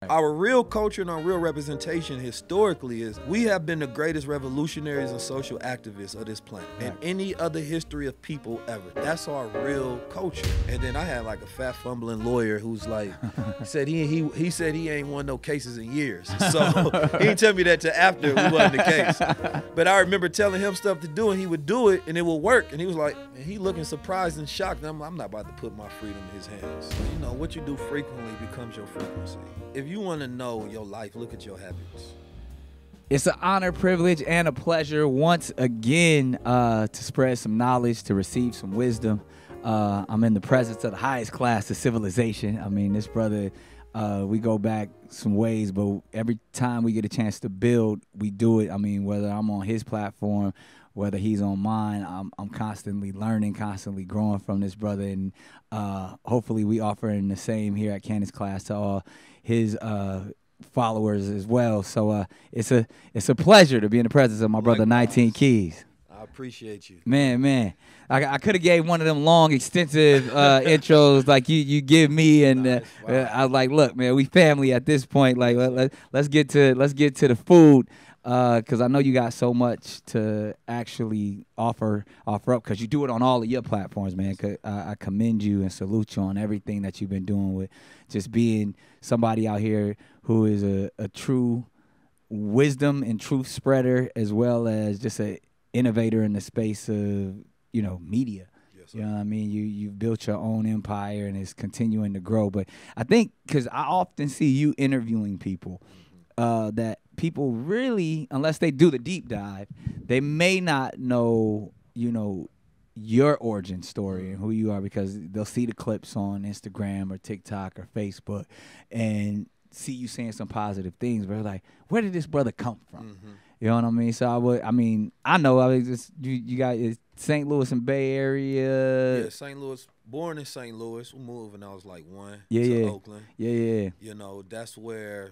Our real culture and our real representation historically is we have been the greatest revolutionaries and social activists of this planet and any other history of people ever. That's our real culture. And then I had like a fat fumbling lawyer who's like, he said he ain't won no cases in years. So he didn't tell me that till after we won the case. But I remember telling him stuff to do and he would do it and it would work. And he was like, and he looking surprised and shocked. And I'm not about to put my freedom in his hands. You know, what you do frequently becomes your frequency. If you want to know your life, look at your habits. It's an honor, privilege, and a pleasure once again to spread some knowledge, to receive some wisdom. I'm in the presence of the highest class of civilization. I mean, this brother, we go back some ways, but every time we get a chance to build, we do it. I mean, whether I'm on his platform, whether he's on mine, I'm constantly learning, constantly growing from this brother, and hopefully we offering the same here at Candace Class to all his followers as well. So it's a pleasure to be in the presence of my brother 19 Keys. I appreciate you. Man. I could have gave one of them long, extensive intros like you give me, and I was like, look, man, we family at this point. Like, let's get to the food. Because I know you got so much to actually offer up, because you do it on all of your platforms, man. I commend you and salute you on everything that you've been doing with just being somebody out here who is a true wisdom and truth spreader, as well as just an innovator in the space of, media. Yes, you know what I mean? You've built your own empire and it's continuing to grow. But I think because I often see you interviewing people that people really, unless they do the deep dive, they may not know, your origin story and who you are, because they'll see the clips on Instagram or TikTok or Facebook and see you saying some positive things, but they're like, where did this brother come from? Mm-hmm. You know what I mean? So I know just you got St. Louis and Bay Area. Yeah, St. Louis. Born in St. Louis. We moved when I was like 1 to Oakland. Yeah. That's where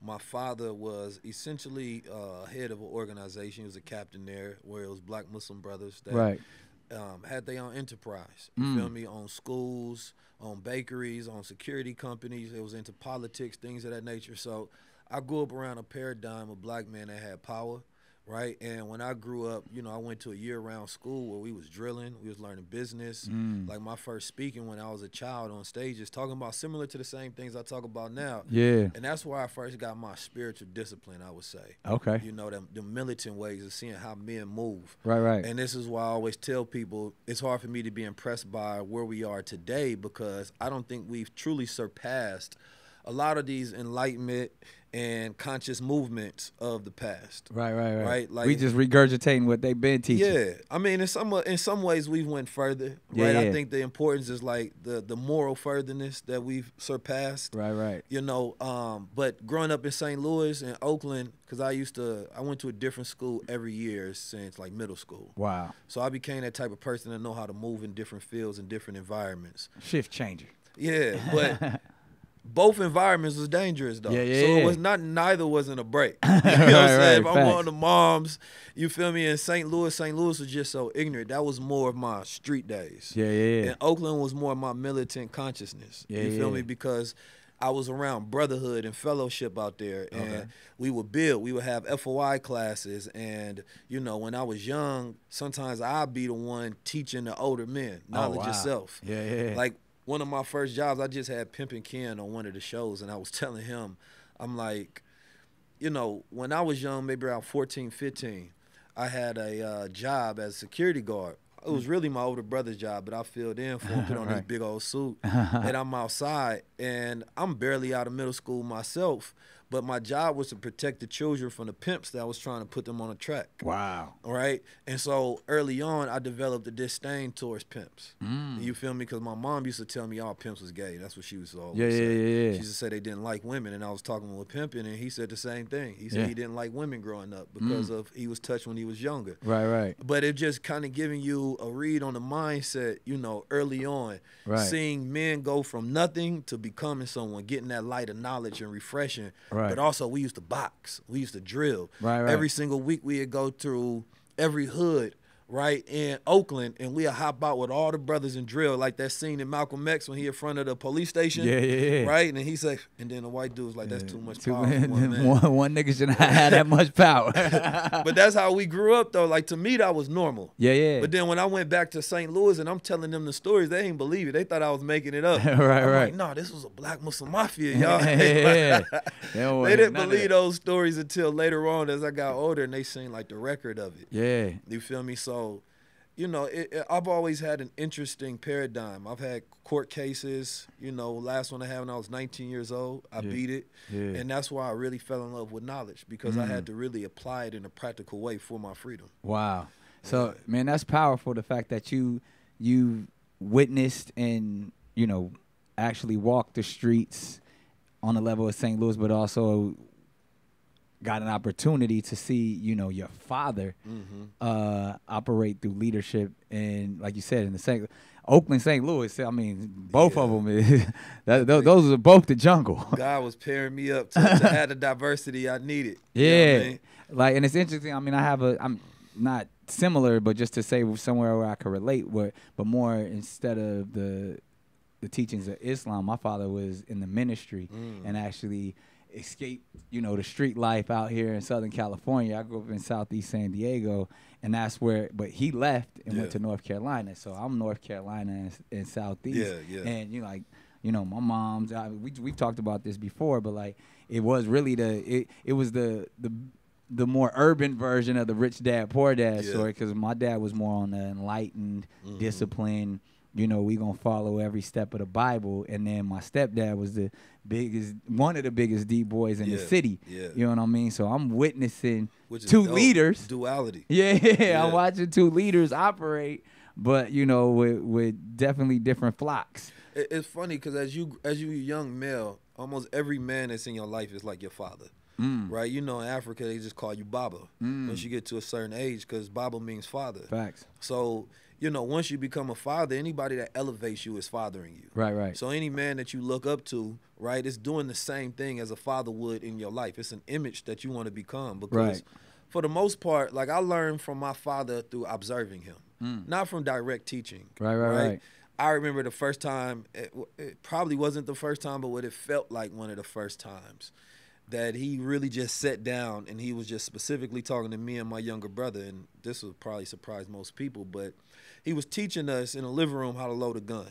my father was essentially head of an organization. He was a captain there, where it was Black Muslim brothers that had their own enterprise. You feel me? On schools, on bakeries, on security companies. It was into politics, things of that nature. So I grew up around a paradigm of black men that had power, right? And when I grew up, I went to a year-round school where we was drilling, we was learning business. Like my first speaking when I was a child on stages, talking about similar to the same things I talk about now. Yeah. And that's where I first got my spiritual discipline, I would say. Okay. The militant ways of seeing how men move. Right. And this is why I always tell people it's hard for me to be impressed by where we are today, because I don't think we've truly surpassed a lot of these enlightenment and conscious movements of the past. Right. Like, we just regurgitating what they've been teaching. Yeah. I mean, in some ways we've went further, right? Yeah. I think the importance is like the moral furtherness that we've surpassed. Right. But growing up in St. Louis and Oakland, because I went to a different school every year since like middle school. Wow. So I became that type of person that know how to move in different fields and different environments. Shift changer. Yeah, but both environments was dangerous though. Yeah. So it was neither wasn't a break. You know what I'm saying? If I'm on the moms, you feel me, in St. Louis was just so ignorant. That was more of my street days. Yeah. And Oakland was more of my militant consciousness. You feel me? Because I was around brotherhood and fellowship out there, and we would have FOI classes, and when I was young, sometimes I'd be the one teaching the older men knowledge yourself. Yeah. Like, one of my first jobs, I just had Pimpin' Ken on one of the shows, and I was telling him, I'm like, when I was young, maybe around 14, 15, I had a job as a security guard. It was really my older brother's job, but I filled in for him, put on this big old suit, and I'm outside, and I'm barely out of middle school myself, but my job was to protect the children from the pimps that was trying to put them on a track. Wow. All right? And so early on, I developed a disdain towards pimps. You feel me? Because my mom used to tell me all pimps was gay. That's what she used to always say. Yeah. She used to say they didn't like women, and I was talking with Pimpin', and he said the same thing. He said he didn't like women growing up because he was touched when he was younger. Right. But it just kind of giving you a read on the mindset, early on. Right. Seeing men go from nothing to becoming someone, getting that light of knowledge and refreshing. Right. But also, we used to box. We used to drill. Right. Every single week, we'd go through every hood right, in Oakland, and we'll hop out with all the brothers and drill, like that scene in Malcolm X when he in front of the police station. Yeah. Right? And he said, and then the white dude's like, that's too much power for one, one man. one nigga should not have that much power. But that's how we grew up, though. Like, to me, that was normal. Yeah. But then when I went back to St. Louis and I'm telling them the stories, they ain't believe it. They thought I was making it up. I'm right. like, no, this was a black Muslim mafia, y'all. Yeah. They didn't believe those stories until later on as I got older, and they seen, like, the record of it. Yeah. You feel me? So, you know, I've always had an interesting paradigm. I've had court cases. You know, last one I had when I was 19 years old, I beat it. Yeah. And that's why I really fell in love with knowledge, because I had to really apply it in a practical way for my freedom. Wow. So, man, that's powerful, the fact that you witnessed and, you know, actually walked the streets on the level of St. Louis, but also got an opportunity to see, you know, your father operate through leadership, and like you said, in the Oakland, St. Louis. I mean, both of them. Those are both the jungle. God was pairing me up to have the diversity I needed. Yeah, you know what I mean? Like, and it's interesting. I mean, I'm not similar, but just to say somewhere where I could relate, but more instead of the teachings of Islam, my father was in the ministry and actually escaped, you know, the street life out here in Southern California. I grew up in Southeast San Diego, and that's where, but he left and went to North Carolina. So I'm North Carolina and Southeast. Yeah. And, you know, like, you know, my mom's, we've talked about this before, but like, it was really it was the more urban version of the rich dad, poor dad story, because my dad was more on the enlightened, discipline, you know, we gonna follow every step of the Bible. And then my stepdad was one of the biggest D boys in the city. Yeah. You know what I mean? So I'm witnessing Which is two dope. leaders. Duality. Yeah, I'm watching two leaders operate, but you know, with definitely different flocks. It's funny because as you a young male, almost every man that's in your life is like your father. Right? You know, in Africa, they just call you Baba once you get to a certain age, because Baba means father. Facts. So, you know, once you become a father, anybody that elevates you is fathering you. Right. So any man that you look up to, right, is doing the same thing as a father would in your life. It's an image that you want to become, because for the most part, like, I learned from my father through observing him, not from direct teaching. Right. I remember the first time, it probably wasn't the first time, but what it felt like one of the first times, that he really just sat down and he was just specifically talking to me and my younger brother, and this would probably surprise most people, but he was teaching us in the living room how to load a gun,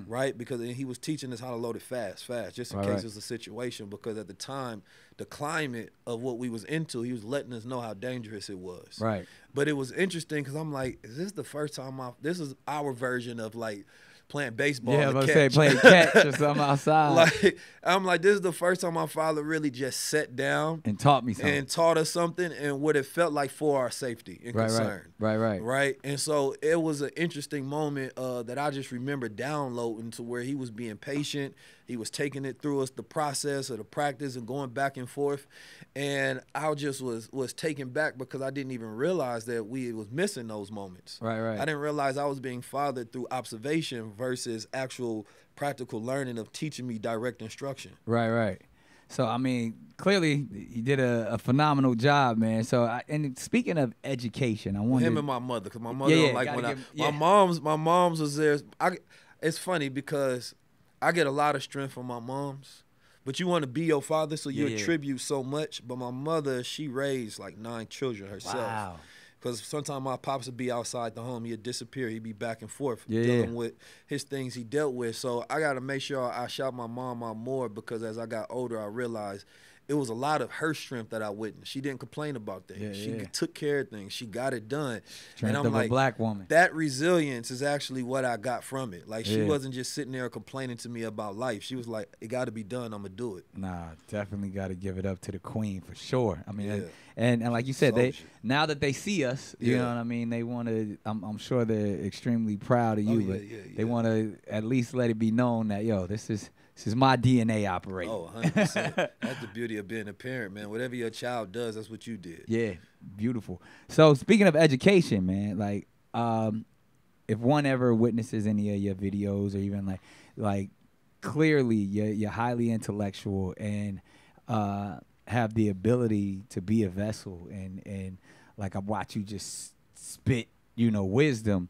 right? Because he was teaching us how to load it fast, just in case it's a situation, because at the time, the climate of what we was into, he was letting us know how dangerous it was. Right. But it was interesting because I'm like, is this the first time this is our version of, like, playing baseball. Yeah, I was about to say playing catch or something outside. Like, I'm like, this is the first time my father really just sat down and taught me something. And taught us something, and what it felt like for our safety and concern. Right. And so it was an interesting moment that I just remember downloading, to where he was being patient. He was taking it through us, the process of the practice and going back and forth. And I just was taken back because I didn't even realize that we was missing those moments. Right. I didn't realize I was being fathered through observation versus actual practical learning of teaching me direct instruction. Right. So, I mean, clearly you did a phenomenal job, man. So, and speaking of education, I wanted... Him and my mother, because my mother don't like when my mom's was there. It's funny because I get a lot of strength from my moms, but you want to be your father, so you attribute so much. But my mother, she raised like 9 children herself. Wow. Because sometimes my pops would be outside the home. He'd disappear. He'd be back and forth dealing with his things he dealt with. So I got to make sure I shout my mom out more, because as I got older, I realized it was a lot of her strength that I witnessed. She didn't complain about things. She took care of things. She got it done. Strength and I'm of like, a black woman. That resilience is actually what I got from it. Like, she wasn't just sitting there complaining to me about life. She was like, it got to be done. I'm going to do it. Nah, definitely got to give it up to the queen for sure. I mean, and like you said, now that they see us, you know what I mean, they want to, I'm sure they're extremely proud of you, but they want to at least let it be known that, yo, this is my DNA operating. Oh, 100%. That's the beauty of being a parent, man. Whatever your child does, that's what you did. Yeah, beautiful. So speaking of education, man, like, if one ever witnesses any of your videos, or even like clearly you're highly intellectual and have the ability to be a vessel, and like I watch you just spit wisdom.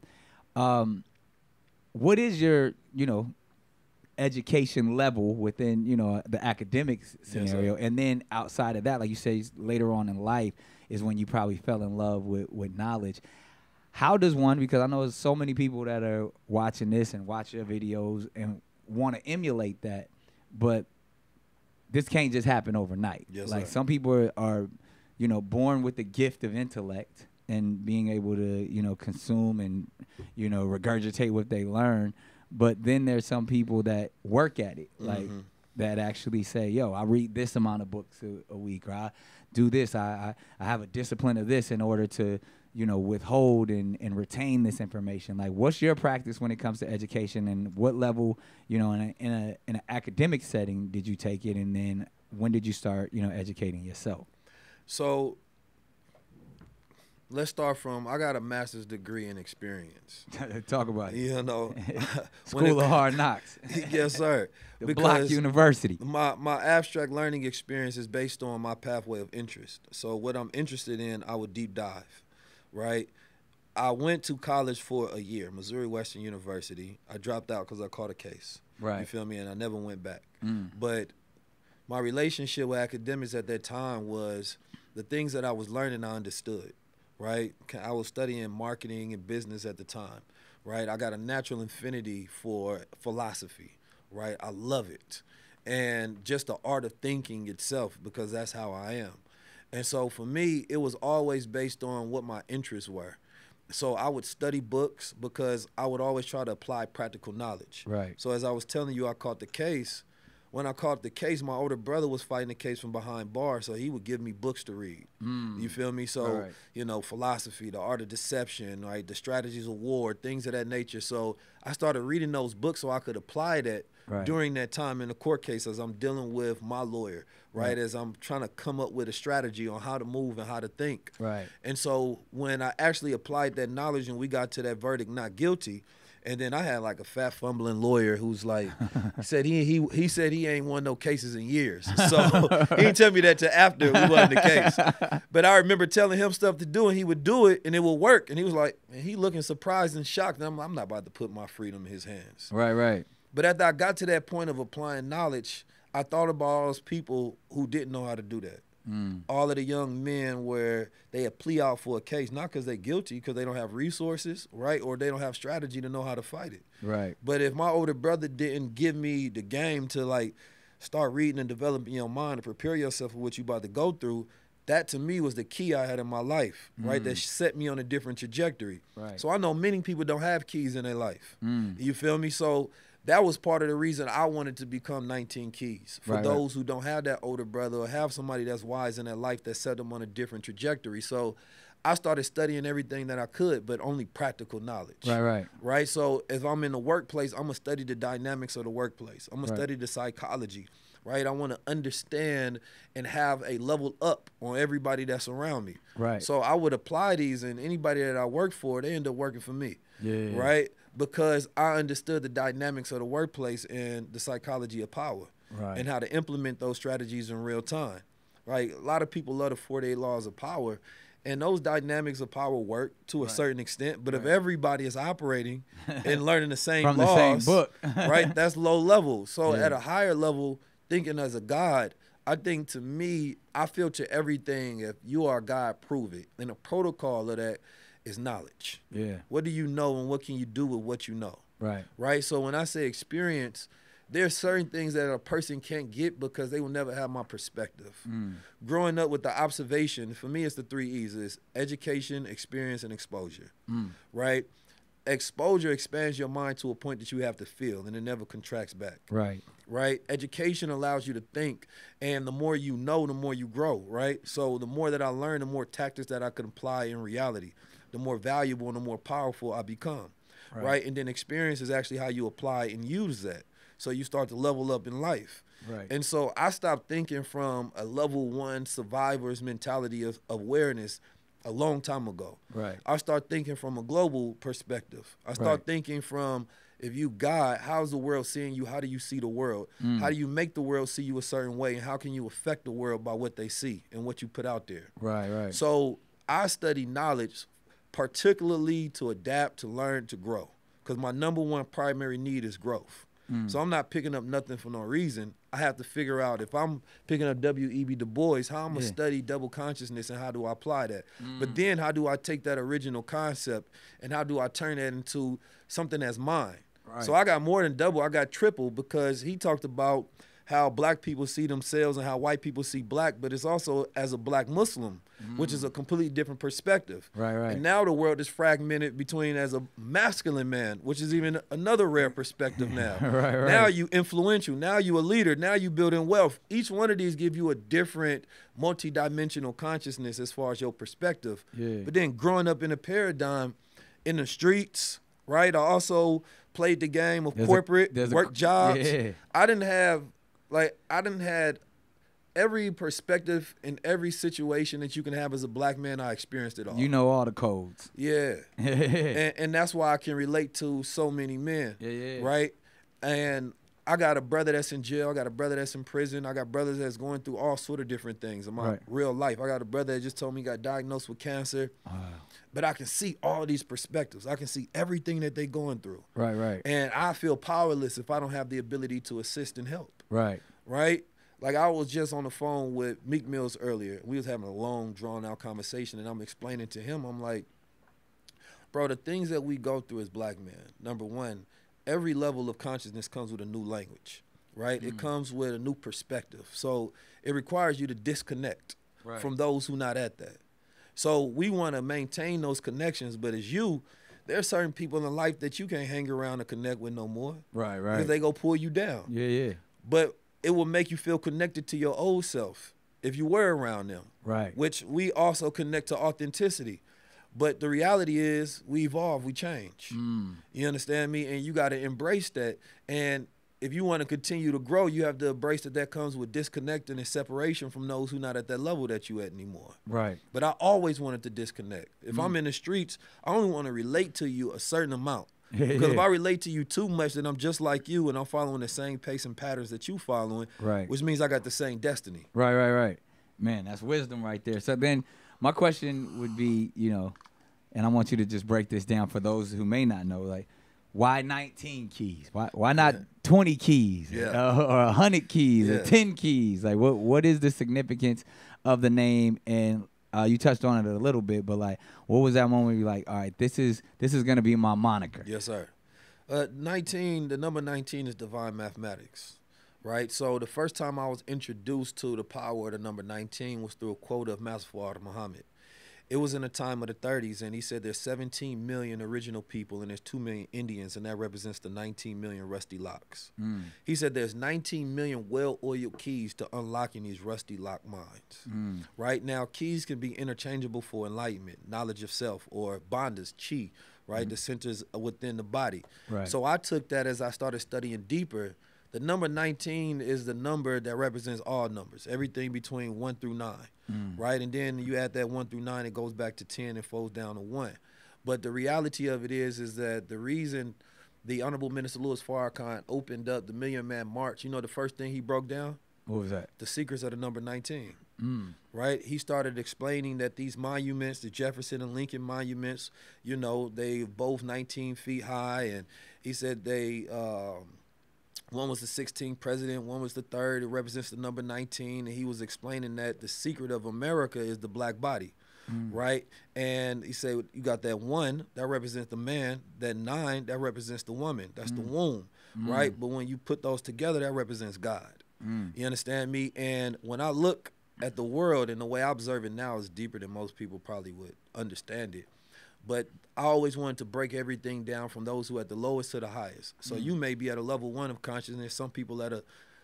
What is your, education level within, the academic scenario? Yes, and then outside of that, like you say, later on in life is when you probably fell in love with knowledge. How does one, because I know there's so many people that are watching this and watch your videos and want to emulate that, but this can't just happen overnight. Yes, like sir. some people are, born with the gift of intellect and being able to, consume and, regurgitate what they learn. But then there's some people that work at it, like that actually say, yo, I read this amount of books a week, or I do this. I have a discipline of this in order to, withhold and retain this information. Like, what's your practice when it comes to education, and what level, in an academic setting did you take it, and then when did you start, educating yourself? So let's start from, I got a master's degree in experience. Talk about it. School of Hard Knocks. Yes, sir. The Block University. My abstract learning experience is based on my pathway of interest. So what I'm interested in, I would deep dive, right? I went to college for a year, Missouri Western University. I dropped out because I caught a case. Right. You feel me? And I never went back. But my relationship with academics at that time was the things that I was learning, I understood. Right? I was studying marketing and business at the time, right? I got a natural affinity for philosophy, right? I love it. And just the art of thinking itself, because that's how I am. And so for me, it was always based on what my interests were. So I would study books because I would always try to apply practical knowledge. Right. So as I was telling you, I caught the case. When I caught the case, my older brother was fighting the case from behind bars, so he would give me books to read. You feel me? So, right. Philosophy, the art of deception, right, the strategies of war, things of that nature. So I started reading those books so I could apply that during that time in the court case as I'm dealing with my lawyer, right, as I'm trying to come up with a strategy on how to move and how to think. Right. And so when I actually applied that knowledge and we got to that verdict not guilty, and then I had like a fat fumbling lawyer who's like, said he said he ain't won no cases in years. So he didn't tell me that till after we won the case. But I remember telling him stuff to do, and he would do it, and it would work. And he was like, and he looking surprised and shocked. And I'm not about to put my freedom in his hands. Right, right. But after I got to that point of applying knowledge, I thought about all those people who didn't know how to do that. All of the young men where they had plea out for a case, not because they're guilty, because they don't have resources, right, or they don't have strategy to know how to fight it. Right. But if my older brother didn't give me the game to, like, start reading and developing your mind and prepare yourself for what you're about to go through, that to me was the key I had in my life, right, that set me on a different trajectory. Right. So I know many people don't have keys in their life. You feel me? So that was part of the reason I wanted to become 19 Keys. For those who don't have that older brother or have somebody that's wise in their life that set them on a different trajectory. So I started studying everything that I could, but only practical knowledge. Right? So if I'm in the workplace, I'm going to study the dynamics of the workplace. I'm going to study the psychology. Right? I want to understand and have a level up on everybody that's around me. Right. So I would apply these, and anybody that I work for, they end up working for me. Yeah. Right? Because I understood the dynamics of the workplace and the psychology of power. Right. And how to implement those strategies in real time. Right? A lot of people love the 48 laws of power, and those dynamics of power work to a certain extent. But if everybody is operating and learning the same from laws, the same book, right, that's low level. So at a higher level, thinking as a God, I think to me, I filter everything. If you are God, prove it. And the protocol of that is knowledge. Yeah. What do you know, and what can you do with what you know? Right. Right? So when I say experience, there's certain things that a person can't get because they will never have my perspective. Growing up with the observation, for me, it's the 3 E's. It's education, experience, and exposure. Right? Exposure expands your mind to a point that you have to feel, and it never contracts back. Right. Right? Education allows you to think, and the more you know, the more you grow, right? So the more that I learn, the more tactics that I can apply in reality, the more valuable and the more powerful I become, right? And then experience is actually how you apply and use that. So you start to level up in life. Right. And so I stopped thinking from a level 1 survivor's mentality of awareness a long time ago. Right. I start thinking from a global perspective. I start thinking from, if you God, how's the world seeing you? How do you see the world? How do you make the world see you a certain way? And how can you affect the world by what they see and what you put out there? Right, right. So I study knowledge particularly to adapt, to learn, to grow. Because my number one primary need is growth. So I'm not picking up nothing for no reason. I have to figure out if I'm picking up W.E.B. Du Bois, how I'm going to study double consciousness and how do I apply that. But then how do I take that original concept and how do I turn that into something that's mine? Right. So I got more than double, I got triple, because he talked about how black people see themselves and how white people see black, but it's also as a black Muslim, which is a completely different perspective. Right. And now the world is fragmented between as a masculine man, which is even another rare perspective now. Right. Now you influential, now you a leader, now you building wealth. Each one of these give you a different multi-dimensional consciousness as far as your perspective. Yeah. But then growing up in a paradigm in the streets, right? I also played the game of corporate, work jobs. Yeah. I didn't had every perspective in every situation that you can have as a black man. I experienced it all. You know all the codes. Yeah. and that's why I can relate to so many men. Yeah. Right? And I got a brother that's in jail. I got a brother that's in prison. I got brothers that's going through all sort of different things in my real life. I got a brother that just told me he got diagnosed with cancer. Wow. But I can see all these perspectives. I can see everything that they're going through. Right. And I feel powerless if I don't have the ability to assist and help. Right. Like I was just on the phone with Meek Mills earlier. We was having a long, drawn-out conversation, and I'm explaining to him, I'm like, bro, the things that we go through as black men, number one, every level of consciousness comes with a new language, right? It comes with a new perspective. So it requires you to disconnect from those who not at that. So we want to maintain those connections, but as you, there are certain people in life that you can't hang around and connect with no more. Right. Because they go pull you down. Yeah. But it will make you feel connected to your old self if you were around them. Right. Which we also connect to authenticity. But the reality is we evolve, we change. You understand me? And you got to embrace that. And if you want to continue to grow, you have to embrace that comes with disconnecting and separation from those who not at that level that you at anymore. Right. But I always wanted to disconnect. If I'm in the streets, I only want to relate to you a certain amount. Because if I relate to you too much, then I'm just like you and I'm following the same pace and patterns that you following, which means I got the same destiny. Right. Man, that's wisdom right there. So then my question would be, and I want you to just break this down for those who may not know, like, why 19 keys? Why not 20 keys or 100 keys or 10 keys? Like, what is the significance of the name? And you touched on it a little bit, but like, what was that moment you're like, all right, this is gonna be my moniker? Yes, sir. 19, the number 19 is divine mathematics, right? So the first time I was introduced to the power of the number 19 was through a quote of Master Fard Muhammad. It was in the time of the 30s, and he said there's 17 million original people and there's 2 million Indians, and that represents the 19 million rusty locks. He said there's 19 million well-oiled keys to unlocking these rusty lock minds. Right now, keys can be interchangeable for enlightenment, knowledge of self, or bandhas, chi, right, the centers within the body. Right. So I took that as I started studying deeper. The number 19 is the number that represents all numbers, everything between 1 through 9, right? And then you add that 1 through 9, it goes back to 10 and folds down to 1. But the reality of it is that the reason the Honorable Minister Louis Farrakhan opened up the Million Man March, the first thing he broke down? What was that? The secrets of the number 19, right? He started explaining that these monuments, the Jefferson and Lincoln monuments, they both 19 feet high, and he said they... one was the 16th president, one was the 3rd. It represents the number 19. And he was explaining that the secret of America is the black body, right? And he said, you got that 1, that represents the man. That 9, that represents the woman. That's the womb, right? But when you put those together, that represents God. You understand me? And when I look at the world and the way I observe it now is deeper than most people probably would understand it. But I always wanted to break everything down from those who are at the lowest to the highest. So you may be at a level 1 of consciousness, some people at a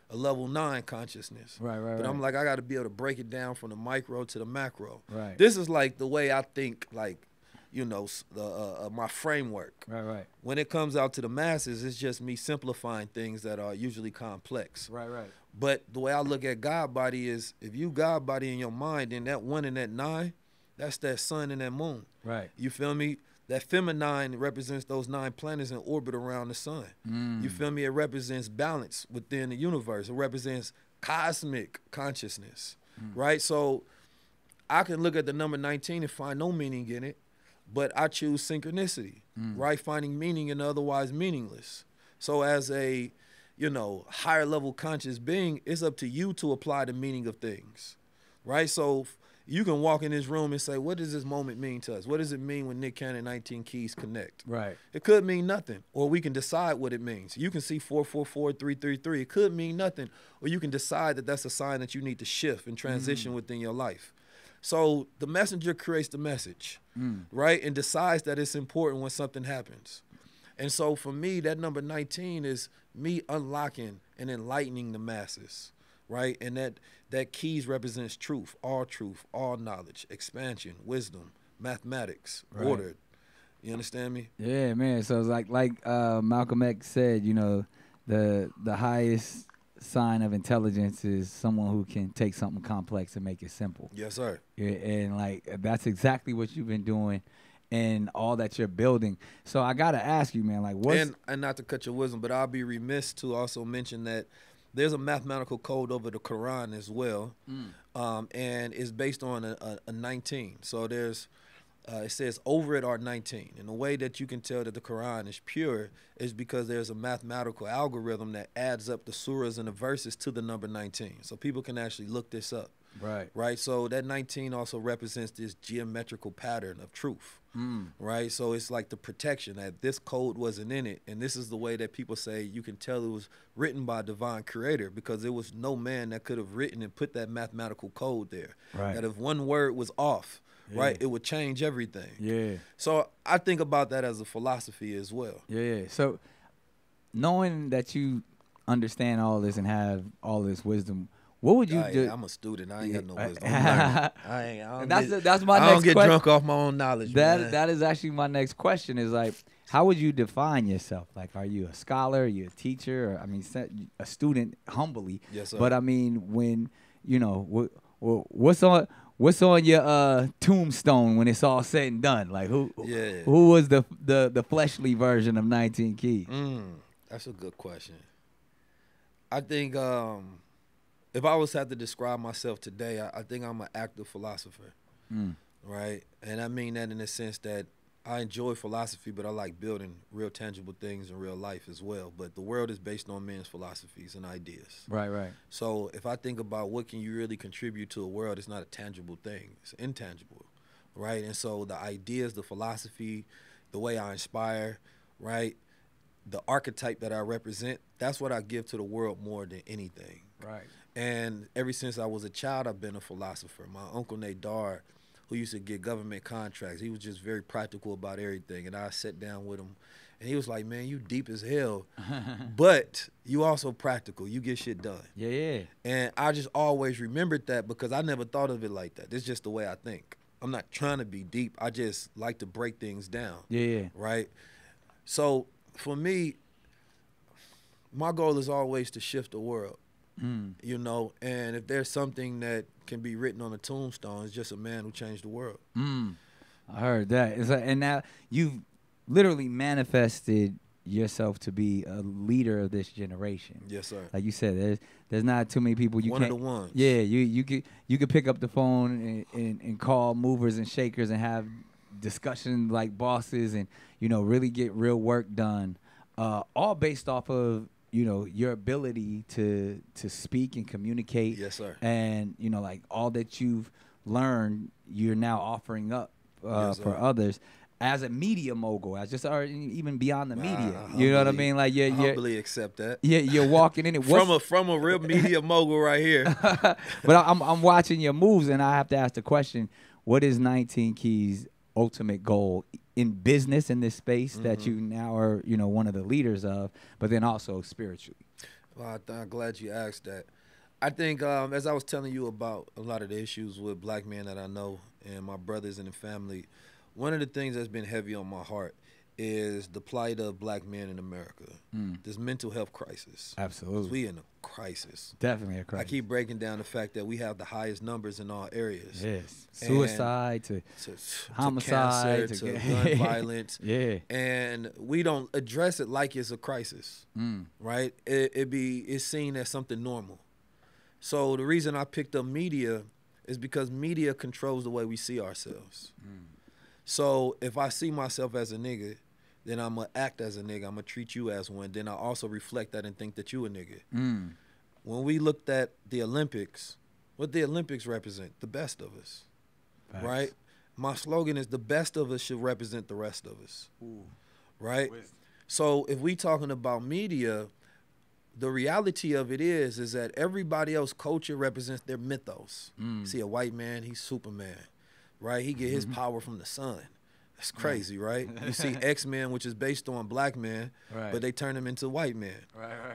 level 9 consciousness. Right. But I'm like, I got to be able to break it down from the micro to the macro. Right. This is like the way I think, like, my framework. Right. When it comes out to the masses, it's just me simplifying things that are usually complex. Right. But the way I look at God body is, if you God body in your mind, then that 1 and that 9, that's that sun and that moon. Right. You feel me? That feminine represents those 9 planets in orbit around the sun. You feel me? It represents balance within the universe. It represents cosmic consciousness, right? So I can look at the number 19 and find no meaning in it. but I choose synchronicity, right? Finding meaning in the otherwise meaningless. So as a, higher level conscious being, it's up to you to apply the meaning of things, right? So you can walk in this room and say, what does this moment mean to us? What does it mean when Nick Cannon 19 Keys connect? Right. It could mean nothing, or we can decide what it means. You can see 444 333. It could mean nothing, or you can decide that that's a sign that you need to shift and transition within your life. So the messenger creates the message, right, and decides that it's important when something happens. And so for me, that number 19 is me unlocking and enlightening the masses, right? And that keys represents truth, all knowledge, expansion, wisdom, mathematics, Right. order. You understand me? Yeah, man. So it's like Malcolm X said, the highest sign of intelligence is someone who can take something complex and make it simple. Yes, sir. Yeah, and like that's exactly what you've been doing and all that you're building. So I gotta ask you, man, like what's And not to cut your wisdom, but I'll be remiss to also mention that there's a mathematical code over the Quran as well, and it's based on a 19. So there's it says over it are 19. And the way that you can tell that the Quran is pure is because there's a mathematical algorithm that adds up the surahs and the verses to the number 19. So people can actually look this up. Right. So that 19 also represents this geometrical pattern of truth. Right. So it's like the protection that this code wasn't in it. And this is the way that people say you can tell it was written by a divine creator, because there was no man that could have written and put that mathematical code there. Right. That if one word was off, right, it would change everything. Yeah. So I think about that as a philosophy as well. Yeah. So knowing that you understand all this and have all this wisdom, what would you do? I'm a student. I ain't got no wisdom. That's my I next don't get question. drunk off my own knowledge. man. That is actually my next question. Is like, how would you define yourself? Like, are you a scholar? Are you a teacher? Or, I mean, a student humbly. Yes, sir. But I mean, when what's on your tombstone when it's all said and done? Like, who was the fleshly version of 19 Keys? That's a good question. I think if I was to have to describe myself today, I think I'm an active philosopher, right? And I mean that in the sense that I enjoy philosophy, but I like building real tangible things in real life as well. But the world is based on men's philosophies and ideas. Right. So if I think about what can you really contribute to a world, it's not a tangible thing. It's intangible, right? And so the ideas, the philosophy, the way I inspire, right? The archetype that I represent, that's what I give to the world more than anything. Right. And ever since I was a child, I've been a philosopher. My uncle Nadar, who used to get government contracts, he was just very practical about everything. And I sat down with him, and he was like, man, you deep as hell, but you also practical. You get shit done. Yeah. And I just always remembered that because I never thought of it like that. It's just the way I think. I'm not trying to be deep. I just like to break things down. Yeah. Right? So for me, my goal is always to shift the world. And if there's something that can be written on a tombstone, it's just a man who changed the world. I heard that. It's like, and now you've literally manifested yourself to be a leader of this generation. Yes, sir. Like you said, there's not too many people One of the ones. Yeah, you could pick up the phone and call movers and shakers and have discussions like bosses and really get real work done, all based off of your ability to speak and communicate. Yes, sir. And like all that you've learned, you're now offering up for others as a media mogul, as just even beyond the media. You know what I mean? Like I humbly accept that. Yeah, you're walking in it from a real media mogul right here. But I'm watching your moves, and I have to ask the question: what is 19 Keys' ultimate goal in business in this space that you now are, one of the leaders of, but then also spiritually? Well, I'm glad you asked that. I think as I was telling you about a lot of the issues with black men that I know and my brothers in the family, one of the things that's been heavy on my heart is the plight of black men in America. This mental health crisis. Absolutely. We in a crisis. Definitely a crisis. I keep breaking down the fact that we have the highest numbers in all areas. Yes. Suicide to homicide to cancer, to gun violence. Yeah. And we don't address it like it's a crisis. Right? It's seen as something normal. So the reason I picked up media is because media controls the way we see ourselves. So if I see myself as a nigga, then I'm going to act as a nigga. I'm going to treat you as one. Then I also reflect that and think that you a nigga. When we looked at the Olympics, what the Olympics represent? The best of us, right? My slogan is the best of us should represent the rest of us, right? So if we talking about media, the reality of it is that everybody else culture represents their mythos. See a white man, he's Superman, right? He get his power from the sun. That's crazy, right? You see X-Men, which is based on black men, but they turn him into white men,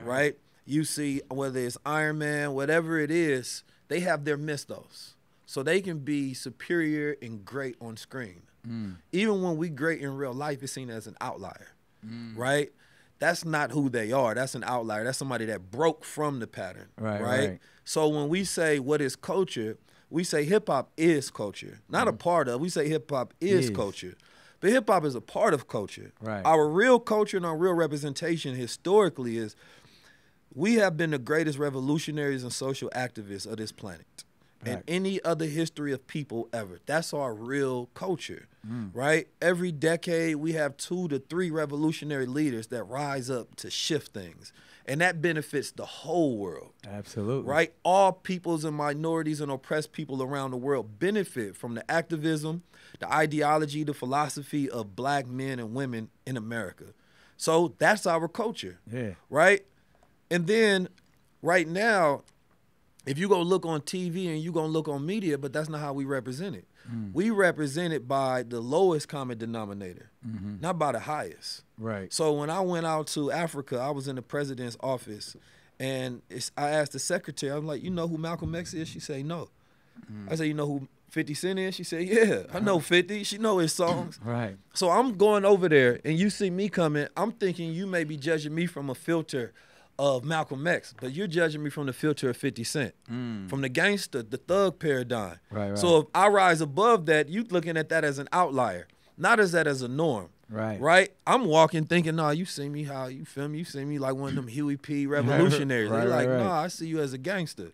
right? You see whether it's Iron Man, whatever it is, they have their mythos. So they can be superior and great on screen. Even when we great in real life, it's seen as an outlier, right? That's not who they are. That's an outlier. That's somebody that broke from the pattern, right? So when we say what is culture, we say hip-hop is culture. Not a part of. We say hip-hop is culture. But hip-hop is a part of culture. Our real culture and our real representation historically is we have been the greatest revolutionaries and social activists of this planet. And any other history of people ever. That's our real culture, right? Every decade, we have 2 to 3 revolutionary leaders that rise up to shift things. And that benefits the whole world. Absolutely. Right? All peoples and minorities and oppressed people around the world benefit from the activism, the ideology, the philosophy of black men and women in America. So that's our culture, right? And then right now, if you go look on TV and you gonna look on media, but that's not how we represent it. We represent it by the lowest common denominator, not by the highest. So when I went out to Africa, I was in the president's office, and I asked the secretary, I'm like, you know who Malcolm X is? She said, no. I said, you know who 50 Cent is? She said, yeah, I know 50. She know his songs. So I'm going over there, and you see me coming, I'm thinking you may be judging me from a filter of Malcolm X, but you're judging me from the filter of 50 Cent, from the gangster, the thug paradigm. So if I rise above that, you looking at that as an outlier, not as that as a norm. Right? I'm walking thinking, nah, you see me how, you feel me? You see me like one of them Huey P. revolutionaries. They're like, nah, I see you as a gangster.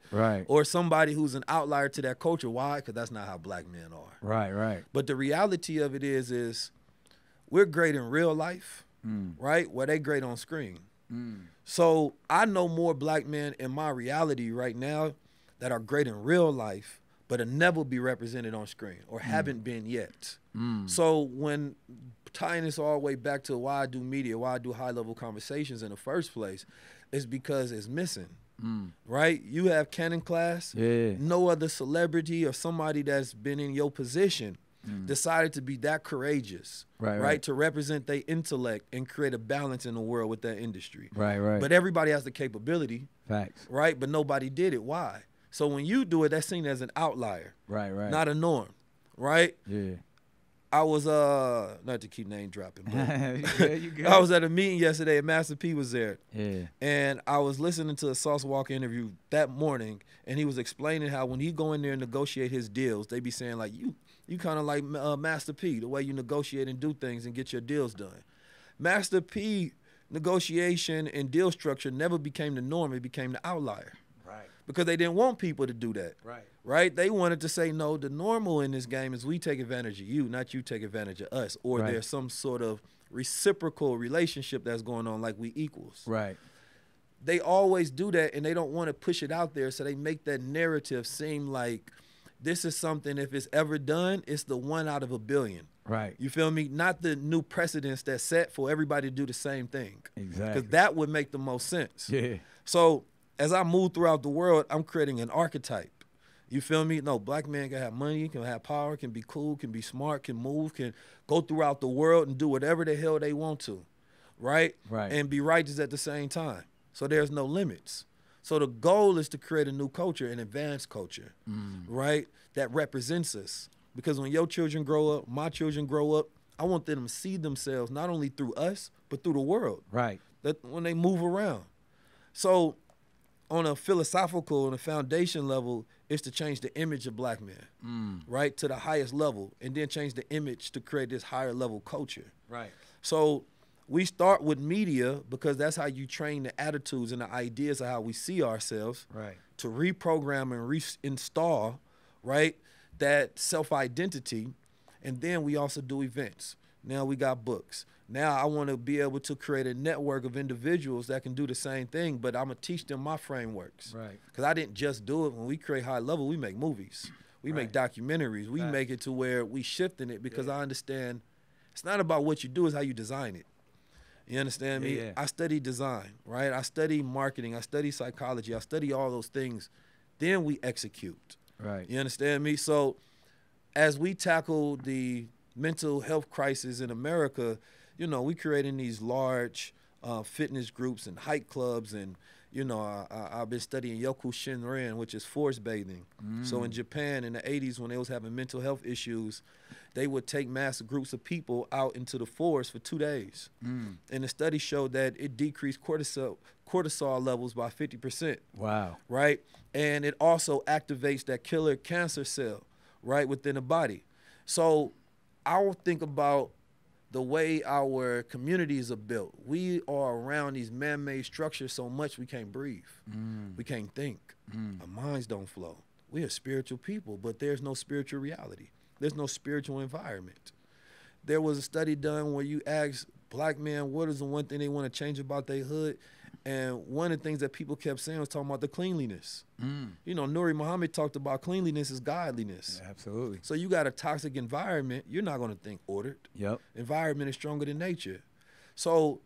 Or somebody who's an outlier to that culture. Why? Because that's not how black men are. But the reality of it is we're great in real life, right? Well, they great on screen. So I know more black men in my reality right now that are great in real life, but will never be represented on screen or haven't been yet. So when tying this all the way back to why I do media, why I do high-level conversations in the first place, is because it's missing. Right? You have canon class, no other celebrity or somebody that's been in your position decided to be that courageous, right? To represent their intellect and create a balance in the world with that industry. But everybody has the capability, right? But nobody did it. Why? So when you do it, that's seen as an outlier, not a norm, right? I was not to keep name dropping, but I was at a meeting yesterday and Master P was there. And I was listening to a Sauce Walker interview that morning, and he was explaining how when he go in there and negotiate his deals, they be saying like, you kind of like Master P, the way you negotiate and do things and get your deals done. Master P negotiation and deal structure never became the norm, it became the outlier. Because they didn't want people to do that. Right? They wanted to say, no, the normal in this game is we take advantage of you, not you take advantage of us. Or there's some sort of reciprocal relationship that's going on like we equals. They always do that, and they don't want to push it out there, so they make that narrative seem like this is something, if it's ever done, it's the 1 out of a billion. You feel me? Not the new precedents that's set for everybody to do the same thing. Because that would make the most sense. So as I move throughout the world, I'm creating an archetype. You feel me? No, black men can have money, can have power, can be cool, can be smart, can move, can go throughout the world and do whatever the hell they want to, right? And be righteous at the same time. So there's no limits. So the goal is to create a new culture, an advanced culture, right, that represents us. Because when your children grow up, my children grow up, I want them to see themselves not only through us, but through the world. That when they move around. So on a philosophical and a foundation level, is to change the image of black men, right, to the highest level, and then change the image to create this higher level culture. So we start with media because that's how you train the attitudes and the ideas of how we see ourselves to reprogram and reinstall, right, that self-identity. And then we also do events. Now we got books. Now I want to be able to create a network of individuals that can do the same thing, but I'm going to teach them my frameworks. Right. Because I didn't just do it. When we create high level, we make movies. We make documentaries. We make it to where we shifting it because I understand it's not about what you do, it's how you design it. You understand me? Yeah. I study design, right? I study marketing. I study psychology. I study all those things. Then we execute. Right. You understand me? So as we tackle the mental health crisis in America, you know, we creating these large fitness groups and hike clubs, and you know, I've been studying Yoku Shinrin, which is forest bathing. So in Japan in the 80s, when they was having mental health issues, they would take massive groups of people out into the forest for 2 days. And the study showed that it decreased cortisol levels by 50%. Wow. Right? And it also activates that killer cancer cell, right, within the body. So I will think about the way our communities are built. We are around these man-made structures so much we can't breathe. We can't think. Our minds don't flow. We are spiritual people, but there's no spiritual reality. There's no spiritual environment. There was a study done where you asked black men what is the one thing they want to change about their hood, and one of the things that people kept saying was talking about the cleanliness. You know, Nuri Muhammad talked about cleanliness is godliness. Yeah, absolutely. So you got a toxic environment, you're not going to think ordered. Yep. Environment is stronger than nature. So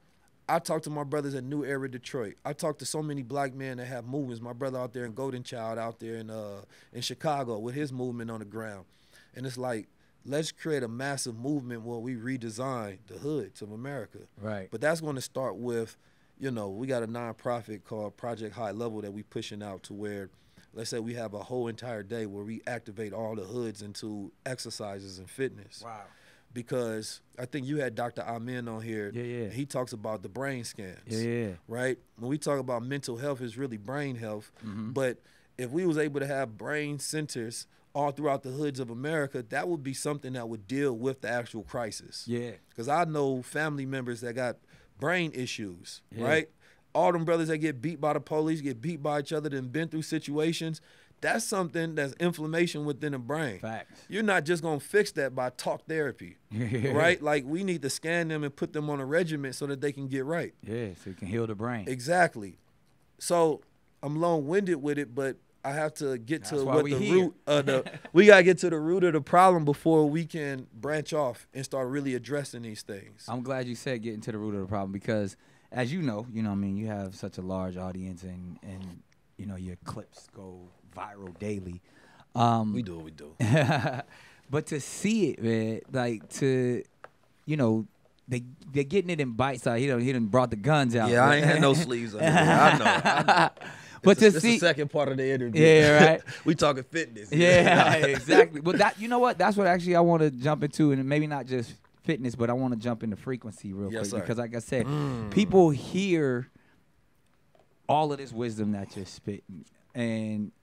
I talk to my brothers at New Era Detroit. I talk to so many black men that have movements. My brother out there in Golden Child out there in Chicago with his movement on the ground. And it's like, let's create a massive movement where we redesign the hoods of America. Right. But that's going to start with, you know, we got a nonprofit called Project High Level that we pushing out to where, let's say we have a whole entire day where we activate all the hoods into exercises and fitness. Wow. Because I think you had Dr. Amin on here. Yeah, yeah. And he talks about the brain scans. Yeah. Right? When we talk about mental health, it's really brain health. But if we was able to have brain centers all throughout the hoods of America, that would be something that would deal with the actual crisis. Yeah. Because I know family members that got brain issues, Yeah. right? All them brothers that get beat by the police, get beat by each other, then been through situations, that's something that's inflammation within the brain. Facts. You're not just going to fix that by talk therapy, right? Like, we need to scan them and put them on a regimen so that they can get right. Yeah, so you can heal the brain. Exactly. So I'm long-winded with it, but I have to get That's to why what we the here. root of the we got to get to the root of the problem before we can branch off and start really addressing these things. I'm glad you said getting to the root of the problem because, as you know, what I mean, you have such a large audience and you know, your clips go viral daily. We do what we do. But to see it, man, like to, you know, they're getting it in bites. He done brought the guns out. Yeah, I ain't had no sleeves under there. I know. But This to see, the second part of the interview. Yeah, right. We talking fitness. Yeah, exactly. But that, you know what? That's what actually I want to jump into, and maybe not just fitness, but I want to jump into frequency real Yes, quick sir. because, like I said, people hear all of this wisdom that you're spitting,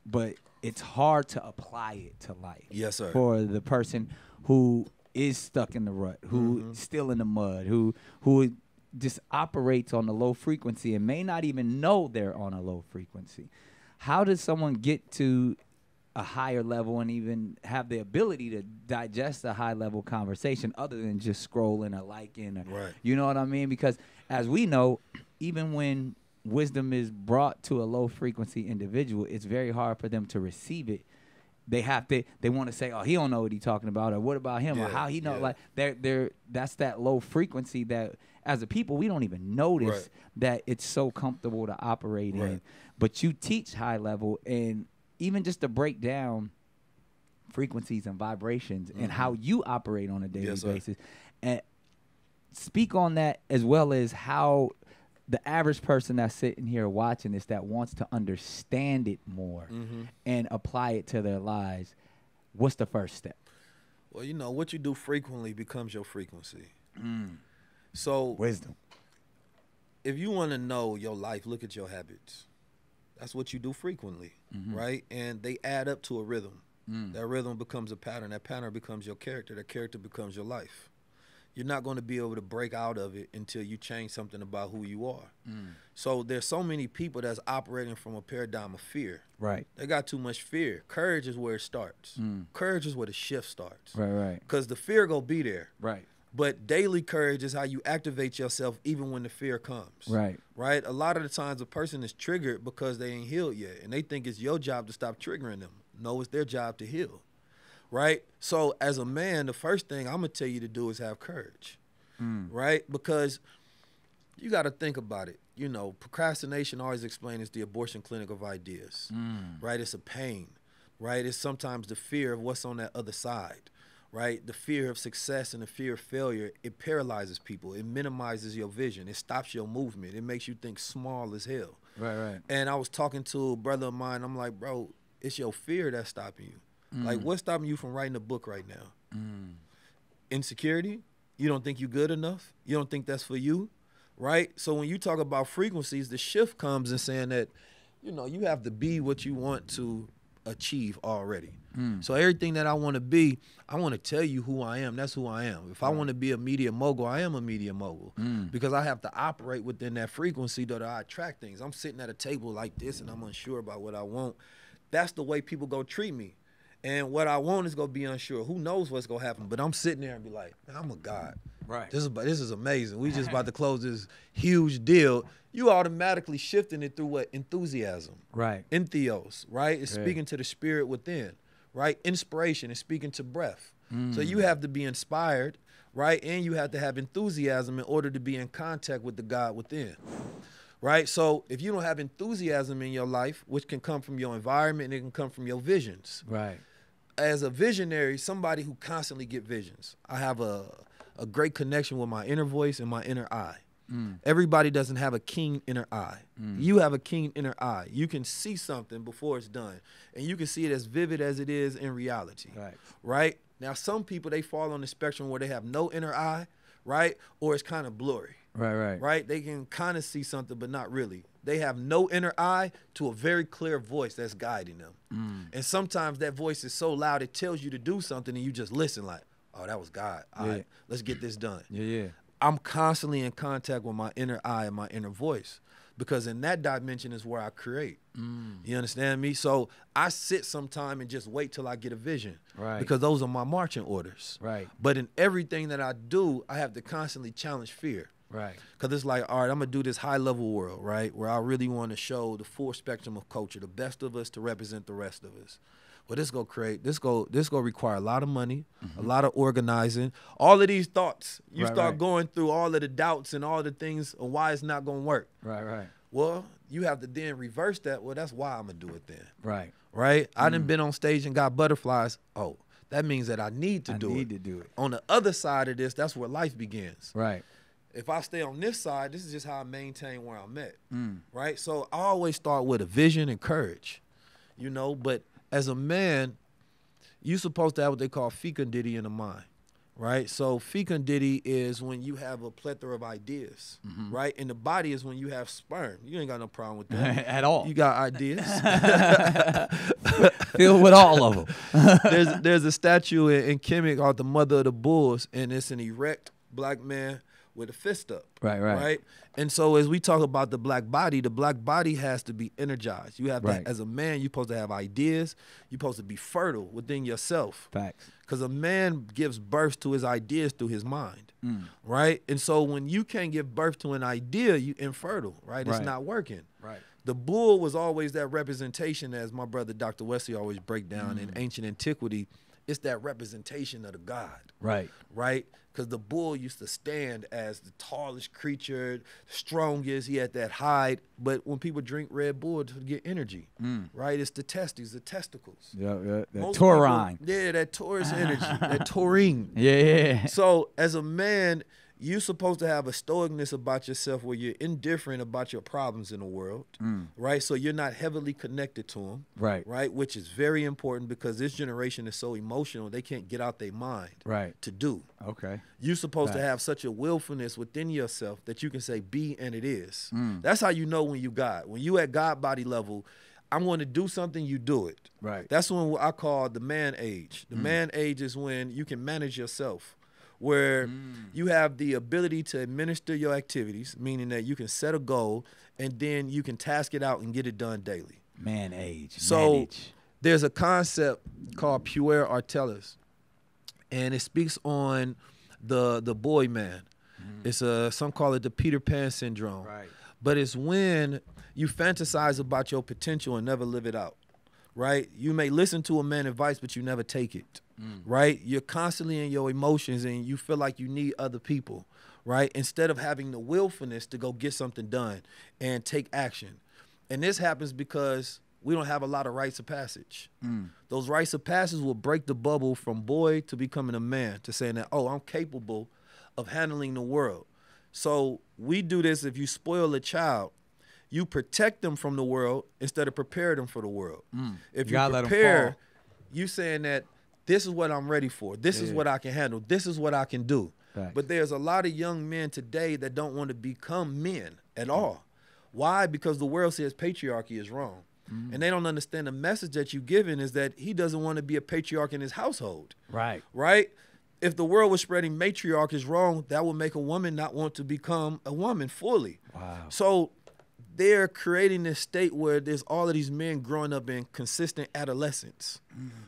but it's hard to apply it to life. Yes, sir. For the person who is stuck in the rut, who's still in the mud, who just operates on a low frequency and may not even know they're on a low frequency. How does someone get to a higher level and even have the ability to digest a high level conversation other than just scrolling or liking? Right. You know what I mean? Because as we know, even when wisdom is brought to a low frequency individual, it's very hard for them to receive it. They want to say, oh, he don't know what he's talking about, or what about him, or how he know. yeah. Like that's that low frequency that as a people we don't even notice Right. that it's so comfortable to operate in. Right. But you teach high level, and even just to break down frequencies and vibrations and how you operate on a daily Yes, sir. basis, and speak on that as well as how the average person that's sitting here watching this that wants to understand it more and apply it to their lives, what's the first step? Well, you know, what you do frequently becomes your frequency. So Wisdom. if you want to know your life, look at your habits. That's what you do frequently, right? And they add up to a rhythm. That rhythm becomes a pattern. That pattern becomes your character. That character becomes your life. you're not going to be able to break out of it until you change something about who you are. So there's so many people that's operating from a paradigm of fear. Right. They got too much fear. Courage is where it starts. Courage is where the shift starts. Right. Because the fear gonna be there. Right. But daily courage is how you activate yourself even when the fear comes. Right. Right? A lot of the times a person is triggered because they ain't healed yet. And they think it's your job to stop triggering them. No, it's their job to heal. Right? So as a man, the first thing I'm going to tell you to do is have courage. Right? Because you got to think about it. You know, procrastination, always explained, is the abortion clinic of ideas. Right? It's a pain. Right? It's sometimes the fear of what's on that other side. Right? The fear of success and the fear of failure, it paralyzes people. It minimizes your vision. It stops your movement. It makes you think small as hell. Right. And I was talking to a brother of mine. I'm like, bro, it's your fear that's stopping you. Like, what's stopping you from writing a book right now? Insecurity? You don't think you're good enough? You don't think that's for you? Right? So when you talk about frequencies, the shift comes in saying that, you know, you have to be what you want to achieve already. So everything that I want to be, I want to tell you who I am. That's who I am. If I want to be a media mogul, I am a media mogul because I have to operate within that frequency that I attract things. I'm sitting at a table like this and I'm unsure about what I want. That's the way people go treat me. And what I want is going to be unsure. Who knows what's going to happen? But I'm sitting there and be like, man, I'm a God. Right. This is amazing. We just about to close this huge deal. You automatically shifting it through what? Enthusiasm. Right. Entheos, right? It's speaking to the spirit within, right? Inspiration is speaking to breath. So you have to be inspired, right? And you have to have enthusiasm in order to be in contact with the God within. Right? So if you don't have enthusiasm in your life, which can come from your environment and it can come from your visions. Right. As a visionary, somebody who constantly get visions. I have a great connection with my inner voice and my inner eye. Everybody doesn't have a keen inner eye. You have a keen inner eye. You can see something before it's done. And you can see it as vivid as it is in reality. Right? Now, some people, they fall on the spectrum where they have no inner eye, right? Or it's kind of blurry. Right? They can kind of see something, but not really. They have no inner eye to a very clear voice that's guiding them. And sometimes that voice is so loud, it tells you to do something and you just listen like, oh, that was God. All right, let's get this done. I'm constantly in contact with my inner eye and my inner voice because in that dimension is where I create. You understand me? So I sit sometime and just wait till I get a vision because those are my marching orders. But in everything that I do, I have to constantly challenge fear. Because it's like, all right, I'm going to do this high-level world, right, where I really want to show the full spectrum of culture, the best of us to represent the rest of us. Well, this go require a lot of money, a lot of organizing, all of these thoughts. You start going through all of the doubts and all the things of why it's not going to work. Well, you have to then reverse that. Well, that's why I'm going to do it then. Right? I done been on stage and got butterflies. Oh, that means that I need to do it. On the other side of this, that's where life begins. If I stay on this side, this is just how I maintain where I'm at. Right? So I always start with a vision and courage, you know, but as a man, you're supposed to have what they call fecundity in the mind, right? So fecundity is when you have a plethora of ideas, right? And the body is when you have sperm. You ain't got no problem with that. At all. You got ideas. Filled with all of them. There's a statue in Kemet called the Mother of the Bulls, and it's an erect black man with a fist up. Right? And so as we talk about the black body has to be energized. You have to, as a man, you're supposed to have ideas. You're supposed to be fertile within yourself. Because a man gives birth to his ideas through his mind. Right? And so when you can't give birth to an idea, you infertile, right? It's not working. The bull was always that representation, as my brother Dr. Wesley always break down in ancient antiquity. It's that representation of the God. Right? Because the bull used to stand as the tallest creature, strongest. He had that hide. But when people drink Red Bull to get energy, right? It's the testes, the testicles. That taurine. That Taurus energy, that taurine. So as a man, you're supposed to have a stoicness about yourself where you're indifferent about your problems in the world, right? So you're not heavily connected to them, right? Which is very important because this generation is so emotional, they can't get out their mind to do. You're supposed to have such a willfulness within yourself that you can say, be, and it is. That's how you know when you God. When you at God body level, I'm going to do something, you do it. That's when I call the man age. The man age is when you can manage yourself. where you have the ability to administer your activities, meaning that you can set a goal and then you can task it out and get it done daily. So there's a concept called puer artelis, and it speaks on the boy man. It's some call it the Peter Pan syndrome. Right. But it's when you fantasize about your potential and never live it out. Right? You may listen to a man's advice, but you never take it. Right? You're constantly in your emotions and you feel like you need other people. Right? Instead of having the willfulness to go get something done and take action. And this happens because we don't have a lot of rites of passage. Those rites of passage will break the bubble from boy to becoming a man, to saying that, oh, I'm capable of handling the world. So we do this. If you spoil a child, you protect them from the world instead of prepare them for the world. If you prepare, you saying that this is what I'm ready for. This is what I can handle. This is what I can do. Right. But there's a lot of young men today that don't want to become men at all. Why? Because the world says patriarchy is wrong. And they don't understand the message that you're giving is that he doesn't want to be a patriarch in his household. Right. Right? If the world was spreading matriarch is wrong, that would make a woman not want to become a woman fully. Wow. So they're creating this state where there's all of these men growing up in consistent adolescence,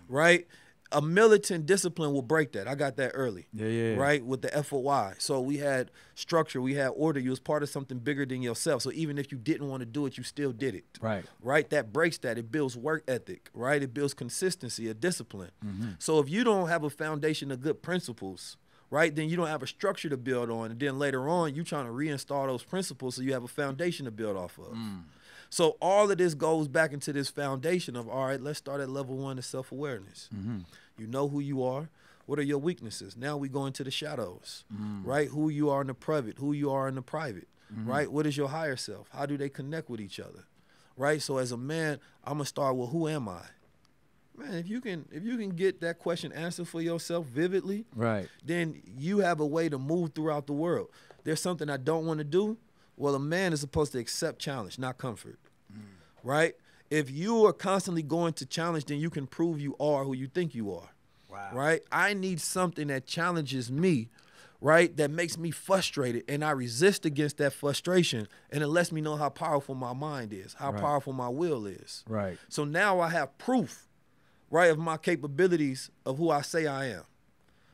right? A militant discipline will break that. I got that early, right, with the FOI. So we had structure, we had order. You was part of something bigger than yourself. So even if you didn't want to do it, you still did it. Right? That breaks that. It builds work ethic, right? It builds consistency, a discipline. So if you don't have a foundation of good principles, right, then you don't have a structure to build on. And then later on, you're trying to reinstall those principles so you have a foundation to build off of. So all of this goes back into this foundation of, all right, let's start at level 1 of self-awareness. You know who you are. What are your weaknesses? Now we go into the shadows, right? Who you are in the private, who you are in the private, right? What is your higher self? How do they connect with each other, right? So as a man, I'm going to start with, who am I? Man, if you can get that question answered for yourself vividly, right, then you have a way to move throughout the world. There's something I don't want to do. Well, a man is supposed to accept challenge, not comfort, right? If you are constantly going to challenge, then you can prove you are who you think you are, right? I need something that challenges me, right, that makes me frustrated, and I resist against that frustration, and it lets me know how powerful my mind is, how powerful my will is. Right. So now I have proof, right, of my capabilities of who I say I am.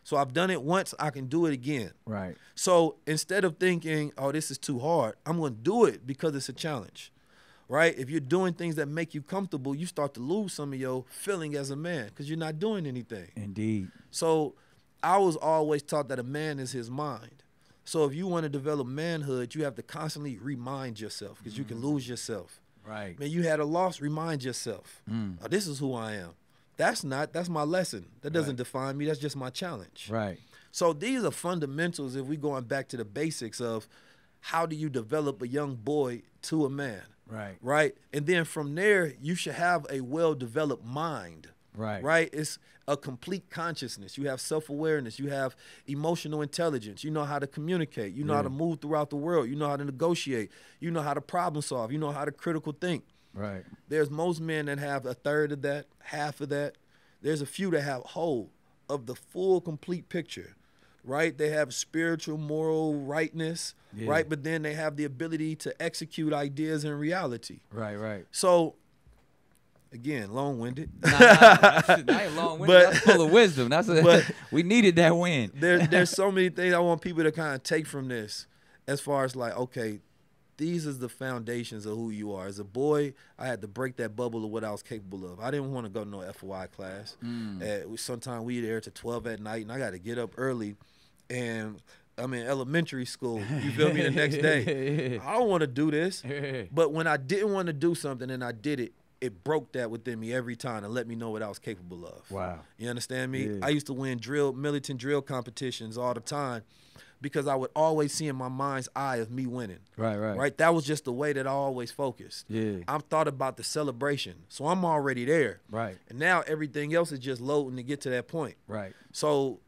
So I've done it once, I can do it again. Right. So instead of thinking, oh, this is too hard, I'm going to do it because it's a challenge, right? If you're doing things that make you comfortable, you start to lose some of your feeling as a man because you're not doing anything. Indeed. So I was always taught that a man is his mind. So if you want to develop manhood, you have to constantly remind yourself because you can lose yourself. Right. Man, you had a loss, remind yourself. Oh, this is who I am. That's my lesson. That doesn't define me. That's just my challenge. Right. So these are fundamentals if we're going back to the basics of how do you develop a young boy to a man. Right. Right. And then from there, you should have a well-developed mind. Right. Right. It's a complete consciousness. You have self-awareness. You have emotional intelligence. You know how to communicate. You know how to move throughout the world. You know how to negotiate. You know how to problem solve. You know how to critical think. Right. There's most men that have a third of that, half of that. There's a few that have whole of the full, complete picture, right? They have spiritual, moral rightness, right? But then they have the ability to execute ideas in reality. Right, right. So, again, long-winded. I ain't long-winded. That's full of wisdom. We needed that win. There's so many things I want people to kind of take from this as far as like, okay, these is the foundations of who you are. As a boy, I had to break that bubble of what I was capable of. I didn't want to go to no FOI class. Sometimes we there to 12 at night, and I got to get up early, and I'm in elementary school. You feel me? The next day. I don't want to do this. But when I didn't want to do something and I did it, it broke that within me every time and let me know what I was capable of. Wow. You understand me? Yeah. I used to win militant drill competitions all the time, because I would always see in my mind's eye of me winning. Right, right. Right? That was just the way that I always focused. Yeah. I'm thought about the celebration. So I'm already there. Right. And now everything else is just loading to get to that point. Right. So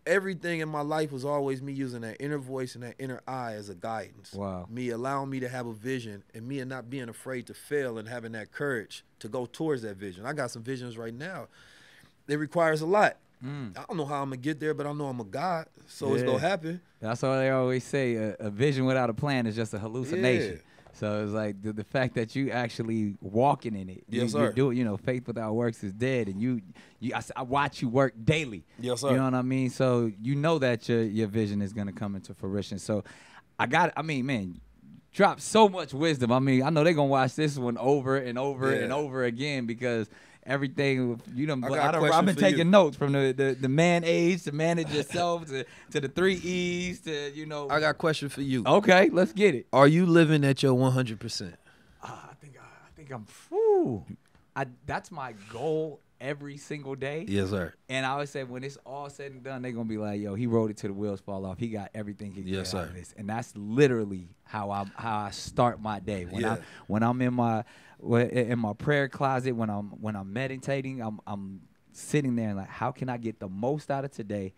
everything in my life was always me using that inner voice and that inner eye as a guidance. Wow. Me allowing me to have a vision and me not being afraid to fail and having that courage to go towards that vision. I got some visions right now. It requires a lot. I don't know how I'm gonna get there, but I know I'm a God, so it's gonna happen. That's why they always say a vision without a plan is just a hallucination. Yeah. So it's like the fact that you actually walking in it. Yes, you sir. do it. You know, faith without works is dead, and I watch you work daily. Yes, sir. You know what I mean? So you know that your vision is gonna come into fruition. So man, drop so much wisdom. I mean, I know they're gonna watch this one over and over and over again because everything I've been taking notes from the man age to manage yourself to the 3 E's to I got a question for you. Okay, let's get it. Are you living at your 100%? I think I'm. That's my goal every single day. Yes, sir. And I always say when it's all said and done, they're gonna be like, "Yo, he rode it till the wheels fall off. He got everything he can get out of this." And that's literally how I start my day. When I'm in my prayer closet, when I'm meditating, I'm sitting there and like, how can I get the most out of today?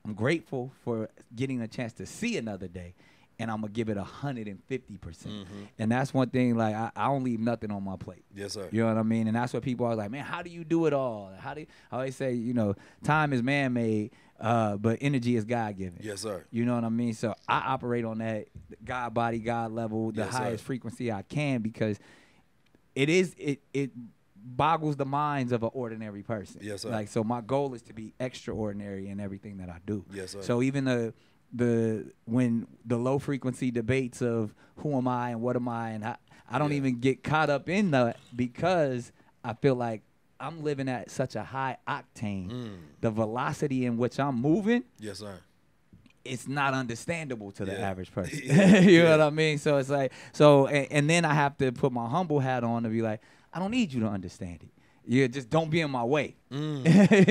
I'm grateful for getting a chance to see another day, and I'm gonna give it 150%. And that's one thing. Like I don't leave nothing on my plate. Yes, sir. You know what I mean? And that's what people are like, man, how do you do it all? I always say, time is man-made, but energy is God-given. Yes, sir. You know what I mean? So I operate on that God body, God level, the highest frequency I can because it boggles the minds of an ordinary person. Yes, sir. Like, so my goal is to be extraordinary in everything that I do. Yes, sir. So even when the low frequency debates of who am I and what am I, and I don't even get caught up in that because I feel like I'm living at such a high octane. The velocity in which I'm moving. Yes, sir. It's not understandable to the average person. You know what I mean? So it's like, and then I have to put my humble hat on to be like, I don't need you to understand it. You just don't be in my way. You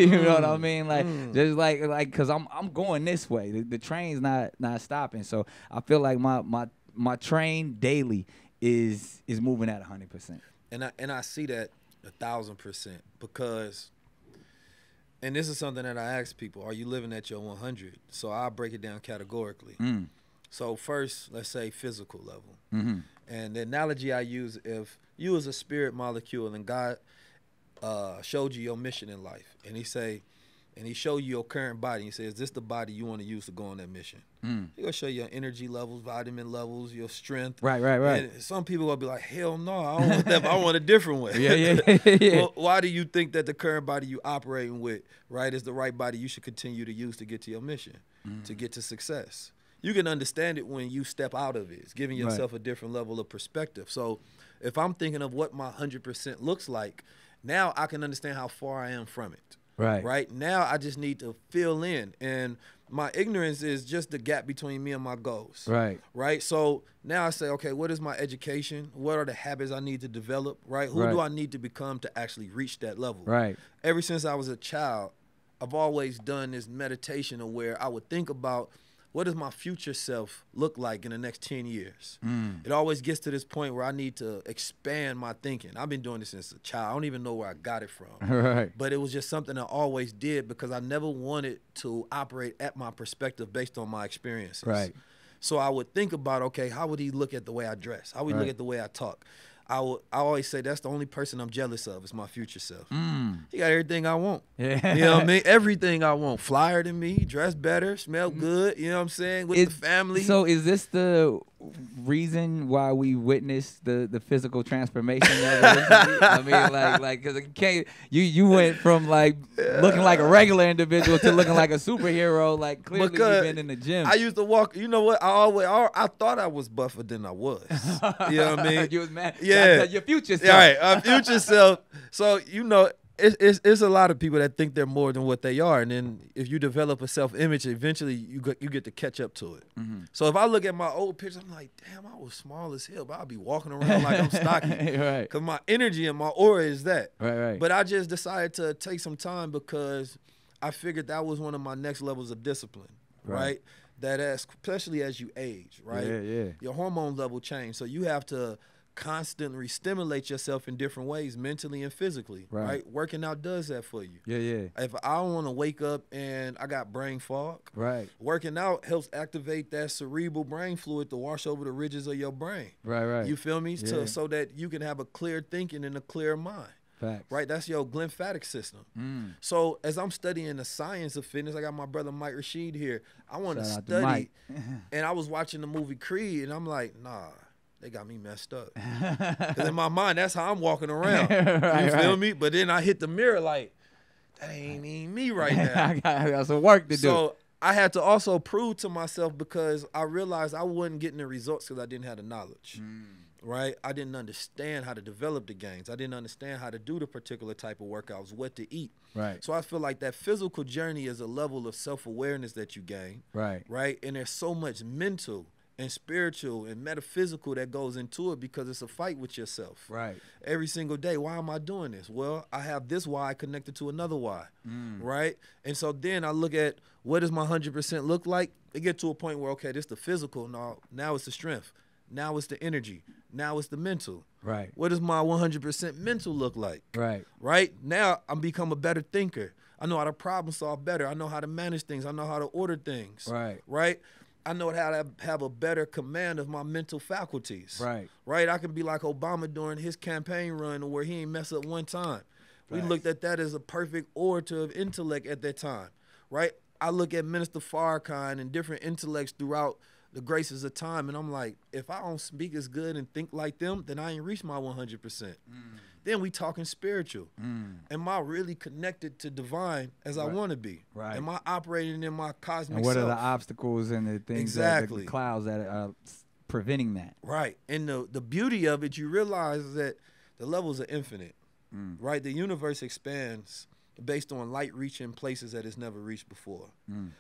know what I mean? Like just like cause I'm going this way. The train's not stopping. So I feel like my train daily is moving at 100%. And I see that 1,000% because. And this is something that I ask people, are you living at your 100? So I'll break it down categorically. So first, let's say physical level. And the analogy I use, if you was a spirit molecule and God showed you your mission in life, and he showed you your current body, and he says, is this the body you want to use to go on that mission? He's going to show you your energy levels, vitamin levels, your strength. Right. And some people will be like, hell no, I don't want that. I want a different way. Yeah. Well, why do you think that the current body you operating with, right, is the right body you should continue to use to get to your mission, to get to success? You can understand it when you step out of it. It's giving yourself a different level of perspective. So if I'm thinking of what my 100% looks like, now I can understand how far I am from it. Right now, I just need to fill in, and my ignorance is just the gap between me and my goals. Right. So now I say, okay, what is my education? What are the habits I need to develop? Right. Who do I need to become to actually reach that level? Ever since I was a child, I've always done this meditation of where I would think about what does my future self look like in the next 10 years? It always gets to this point where I need to expand my thinking. I've been doing this since a child. I don't even know where I got it from. But it was just something I always did because I never wanted to operate at my perspective based on my experiences. So I would think about, okay, how would he look at the way I dress? How would he look at the way I talk? I always say that's the only person I'm jealous of is my future self. He got everything I want. You know what I mean? Everything I want. Flyer than me, dress better, smell good, you know what I'm saying, with the family. So is this the reason why we witnessed the physical transformation I mean, like because you went from like looking like a regular individual to looking like a superhero. Like clearly you've been in the gym. I used to walk. You know what? I thought I was buffer than I was. You know what I mean? You was mad. Yeah, your future self. Right, our future self. So it's a lot of people that think they're more than what they are, and then if you develop a self-image, eventually you get to catch up to it. So if I look at my old pictures, I'm like, damn, I was small as hell, but I'll be walking around like I'm stocky, because my energy and my aura is that. But I just decided to take some time because I figured that was one of my next levels of discipline, right? That especially as you age, right? Your hormone level change, so you have to constantly stimulate yourself in different ways, mentally and physically, right? Working out does that for you. If I don't want to wake up and I got brain fog, working out helps activate that cerebral brain fluid to wash over the ridges of your brain. You feel me? So that you can have a clear thinking and a clear mind. Facts. right? That's your glymphatic system. So as I'm studying the science of fitness, I got my brother Mike Rashid here. I want to Shout out to study, Mike. and I was watching the movie Creed, and I'm like, nah, they got me messed up. Because in my mind, that's how I'm walking around. You feel me? But then I hit the mirror like, that ain't even me right now. I got some work to do. So I had to also prove to myself, because I realized I wasn't getting the results because I didn't have the knowledge, right? I didn't understand how to develop the gains. I didn't understand how to do the particular type of workouts, what to eat. Right. So I feel like that physical journey is a level of self-awareness that you gain, Right. right? And there's so much mental and spiritual and metaphysical that goes into it, because it's a fight with yourself. Right. Every single day. Why am I doing this? Well, I have this why connected to another why, right? And so then I look at, what does my 100% look like? It get to a point where, okay, this the physical. Now it's the strength. Now it's the energy. Now it's the mental. Right. What does my 100% mental look like? Right. Right? Now I'm become a better thinker. I know how to problem solve better. I know how to manage things. I know how to order things. Right. Right? I know how to have a better command of my mental faculties. Right. Right? I can be like Obama during his campaign run, where he ain't mess up one time. We looked at that as a perfect orator of intellect at that time. Right? I look at Minister Farrakhan and different intellects throughout the graces of time, and I'm like, if I don't speak as good and think like them, then I ain't reached my 100%. Then we talking spiritual. Am I really connected to divine as I want to be? Right. Am I operating in my cosmic And what self? are the obstacles and the things, Exactly. the clouds that are preventing that? Right. And the beauty of it, you realize that the levels are infinite, right? The universe expands based on light reaching places that it's never reached before.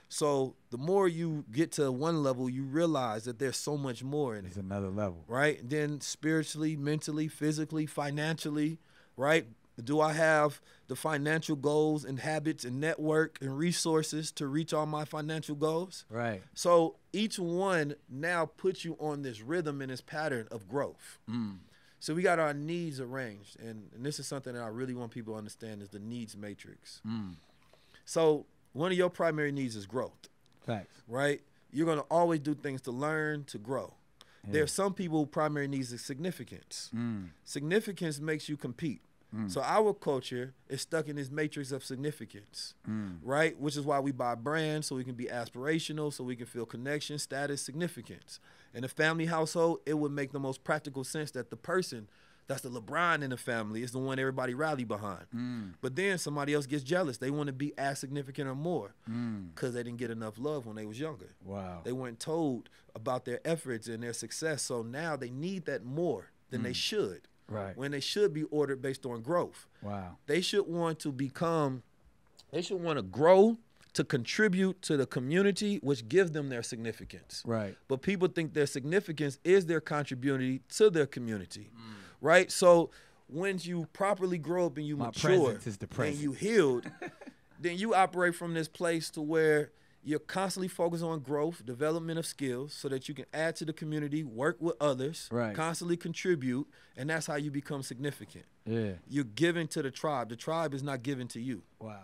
So the more you get to one level, you realize that there's so much more in it. It's another level. Right? Then spiritually, mentally, physically, financially, right? Do I have the financial goals and habits and network and resources to reach all my financial goals? Right. So each one now puts you on this rhythm and this pattern of growth. So we got our needs arranged, and this is something that I really want people to understand, is the needs matrix. So one of your primary needs is growth. Facts. Right? You're going to always do things to learn, to grow. Yeah. There are some people who primary needs is significance. Significance makes you compete. So our culture is stuck in this matrix of significance, right? Which is why we buy brands, so we can be aspirational, so we can feel connection, status, significance. In a family household, it would make the most practical sense that the person that's the LeBron in the family is the one everybody rally behind. But then somebody else gets jealous. They want to be as significant or more because they didn't get enough love when they was younger. Wow. They weren't told about their efforts and their success, so now they need that more than they should. Right. When they should be ordered based on growth. Wow. They should want to grow to contribute to the community, which gives them their significance. Right. But people think their significance is their contribution to their community. Right? So when you properly grow up and you mature and you healed, then you operate from this place to where you're constantly focused on growth, development of skills, so that you can add to the community, work with others, constantly contribute, and that's how you become significant. Yeah. You're giving to the tribe. The tribe is not given to you. Wow.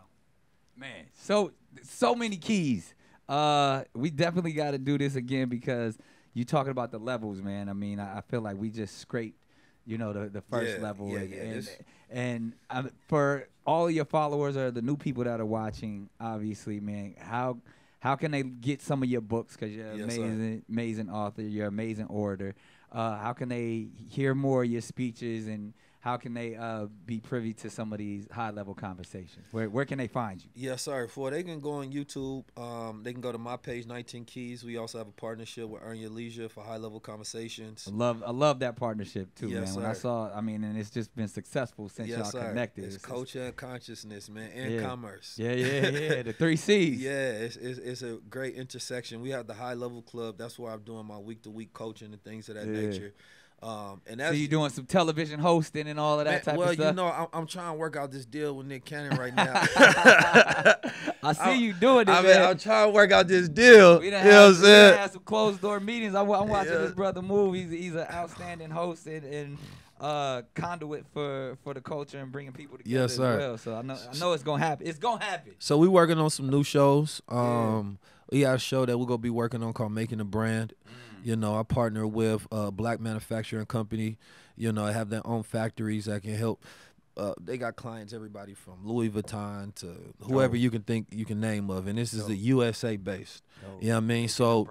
Man, so many keys. We definitely got to do this again, because you talking about the levels, man. I mean, I feel like we just scraped, the first level. And for all of your followers or the new people that are watching, obviously, man, how can they get some of your books? Because you're an amazing author, you're an amazing orator. How can they hear more of your speeches, and how can they be privy to some of these high-level conversations? Where can they find you? Yes, sir. They can go on YouTube. They can go to my page, 19 Keys. We also have a partnership with Earn Your Leisure for high-level conversations. I love that partnership, too, yes, man. Sir. When I saw, and it's just been successful since y'all connected. It's culture and consciousness, man, and commerce. Yeah, the 3 C's. Yeah, it's a great intersection. We have the high-level club. That's where I'm doing my week-to-week coaching and things of that nature. And that's, so you doing some television hosting and all of that type of stuff? Well, I'm trying to work out this deal with Nick Cannon right now. I see you doing it, man. I'm trying to work out this deal. We done had some closed door meetings. I'm watching this brother move. He's an outstanding host and conduit for the culture and bringing people together. Yes, sir. As well. So I know it's gonna happen. It's gonna happen. So we working on some new shows. We got a show that we're gonna be working on called Making a Brand. I partner with a black manufacturing company. I have their own factories that can help they got clients, everybody from Louis Vuitton to whoever you can name of, and this is the USA based. You know what I mean? So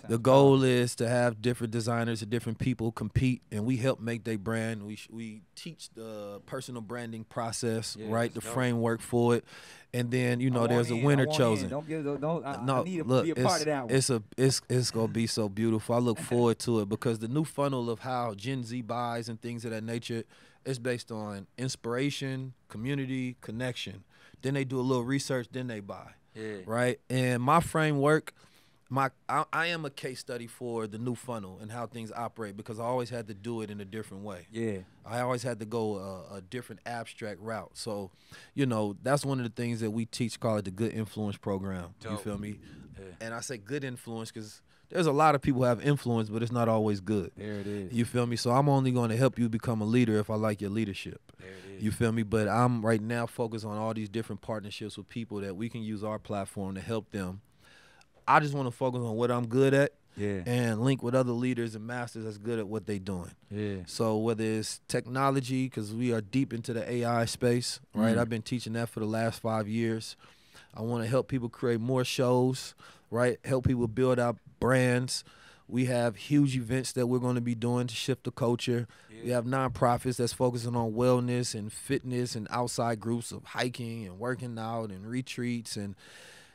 the goal is to have different designers and different people compete, and we help make their brand. We teach the personal branding process, right? The framework for it, and then there's a winner chosen. I need to be a part of that one. It's gonna be so beautiful. I look forward to it because the new funnel of how Gen Z buys and things of that nature is based on inspiration, community, connection. Then they do a little research, then they buy. Yeah. Right? And my framework, I am a case study for the new funnel and how things operate because I always had to do it in a different way. Yeah. I always had to go a different abstract route. So, that's one of the things that we teach, call it the Good Influence Program. Dope. You feel me? Yeah. And I say good influence because there's a lot of people who have influence, but it's not always good. There it is. You feel me? So I'm only going to help you become a leader if I like your leadership. There it is. You feel me? But I'm right now focused on all these different partnerships with people that we can use our platform to help them. I just want to focus on what I'm good at and link with other leaders and masters that's good at what they're doing. Yeah. So whether it's technology, because we are deep into the AI space, right? I've been teaching that for the last 5 years. I want to help people create more shows, right? Help people build out brands. We have huge events that we're going to be doing to shift the culture. Yeah. We have nonprofits that's focusing on wellness and fitness and outside groups of hiking and working out and retreats. And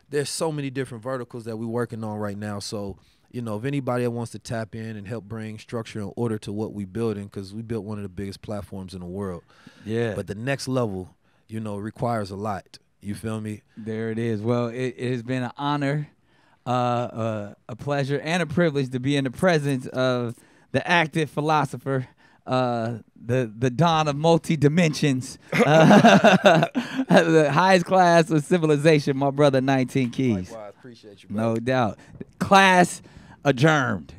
there's so many different verticals that we're working on right now. So, if anybody that wants to tap in and help bring structure and order to what we're building, because we built one of the biggest platforms in the world. Yeah. But the next level, requires a lot. You feel me? There it is. Well, it has been an honor, a pleasure, and a privilege to be in the presence of the active philosopher, the Don of multi-dimensions, the highest class of civilization, my brother 19 Keys. Likewise, appreciate you, brother. No doubt. Class adjourned.